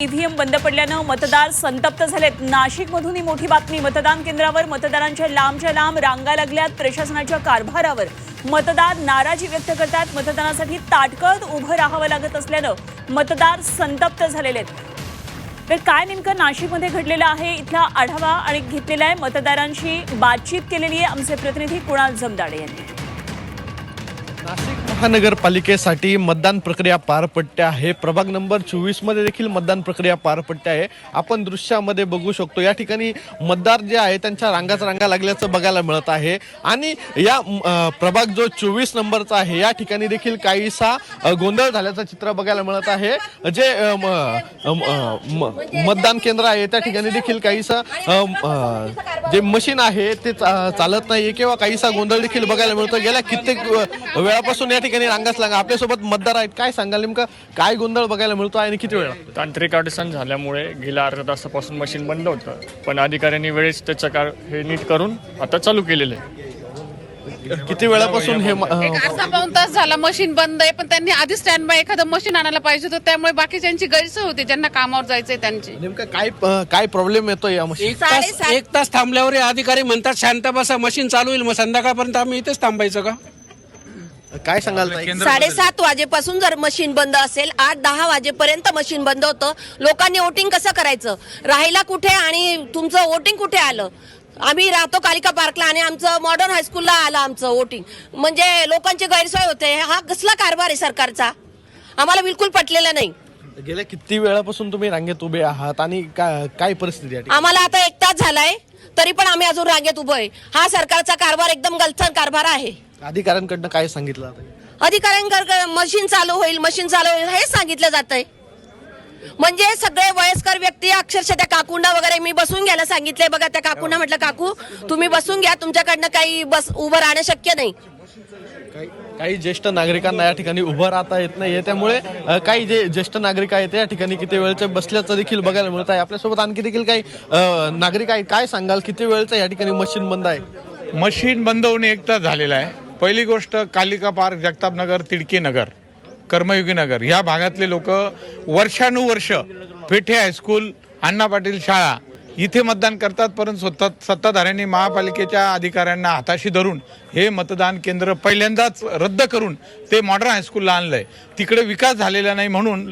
EVM बंद पडल्यानं मतदार संतप्त झालेत। नाशिकमधून ही मोठी बातमी। मतदान केंद्रावर मतदारांच्या लांबच्या लांब रांगा लागल्यात। प्रशासनाच्या कारभारावर मतदार नाराजी व्यक्त करतात। मतदानासाठी ताटकळत उभं राहावं लागत असल्यानं मतदार संतप्त झालेले आहेत। तर काय नेमकं नाशिकमध्ये घडलेलं आहे इथला आढावा आणि घेतलेला आहे। मतदारांशी बातचीत केलेली आहे आमचे प्रतिनिधी कुणाल जमदाडे यांनी। नाशिक महानगरपालिकेसाठी मतदान प्रक्रिया पार पडते आहे। प्रभाग नंबर 24 मध्ये देखील मतदान प्रक्रिया पार पडते आहे। आपण दृश्यामध्ये बघू शकतो या ठिकाणी मतदार जे आहे त्यांच्या रांगा लागल्याचं बघायला मिळत आहे। आणि या प्रभाग जो 24 नंबरचा आहे या ठिकाणी देखील काहीसा गोंधळ झाल्याचं चित्र बघायला मिळत आहे। जे मतदान केंद्र आहे त्या ठिकाणी देखील काहीसा जे मशीन आहे ते चालत नाही किंवा काहीसा गोंधळ देखील बघायला मिळतो। गेल्या कित्येक वेळापासून या ठिकाणी रांगाच लागा। आपल्यासोबत मतदार आहेत, काय सांगाल नेमका काय गोंधळ बघायला मिळतो आणि किती वेळ? तांत्रिक अडचण झाल्यामुळे गेल्या अर्ध्या तासापासून मशीन बंद होतं, पण अधिकाऱ्यांनी वेळेस त्याचं हे नीट करून आता चालू केलेलं आहे। किती वेळापासून हे एक अर्धा पाऊण तास झाला मशीन बंद आहे, पण त्यांनी आधी स्टँड बाय एखादं मशीन आणायला पाहिजे होतं, त्यामुळे बाकीच्यांची गैरसोय होती ज्यांना कामावर जायचंय त्यांची। नेमका काय प्रॉब्लेम येतो या मशीन? एक तास थांबल्यावर अधिकारी म्हणतात शांत बसा, मशीन चालू होईल, मग संध्याकाळपर्यंत आम्ही इथेच थांबायचं का? काय सांगाल? 7:30 वाजेपासून जर मशीन बंद असेल 8-10 वाजेपर्यंत मशीन बंद होतं। लोकांनी वोटिंग कसं करायचं? राहायला कुठे आणि तुमचं वोटिंग कुठे आलं? आम्ही राहतो कालिका पार्कला आणि आमचं मॉडर्न हायस्कूलला आलं आमचं वोटिंग। म्हणजे लोकांची गैरसोय होते। हा कसला कारभार आहे सरकारचा? आम्हाला बिलकुल पटलेला नाही। गेल्या किती वेळापासून तुम्ही रांगेत उभे आहात आणि काय परिस्थिती आहे? आम्हाला आता 1 तास झालाय तरी पण आम्ही अजून रांगेत उभं आहे। हा सरकारचा कारभार एकदम गलथान कारभार आहे। अधिकाऱ्यांकडनं काय सांगितलं? अधिकाऱ्यांकडे मशीन चालू होईल हे सांगितलं जातंय। म्हणजे सगळे वयस्कर व्यक्ती अक्षरशः त्या काकूंना वगैरे मी बसून घ्यायला सांगितलंय। बघा त्या काकूंना म्हटलं काकू तुम्ही बसून घ्या, तुमच्याकडनं काही उभं राहणं शक्य नाही। काही ज्येष्ठ नागरिकांना या ठिकाणी उभं राहता येत नाहीये, त्यामुळे काही जे ज्येष्ठ नागरिक आहेत या ठिकाणी किती वेळचे बसल्याचं देखील बघायला मिळत आहे। आपल्यासोबत आणखी देखील काही नागरिक आहेत, काय सांगाल किती वेळचं या ठिकाणी मशीन बंद आहे? मशीन बंद होऊन 1 तास झालेला आहे। पहिली गोष्ट कालिका पार्क, जगतापनगर, तिडकी नगर, कर्मयोगी नगर या भागातले लोक वर्षानुवर्ष पेठे हायस्कूल, अण्णा पाटील शाळा इथे मतदान करतात, परंतु सत्ताधाऱ्यांनी महापालिकेच्या अधिकाऱ्यांना हाताशी धरून हे मतदान केंद्र पहिल्यांदाच रद्द करून ते मॉडर्न हायस्कूलला आणलंय। तिकडे विकास झालेला नाही म्हणून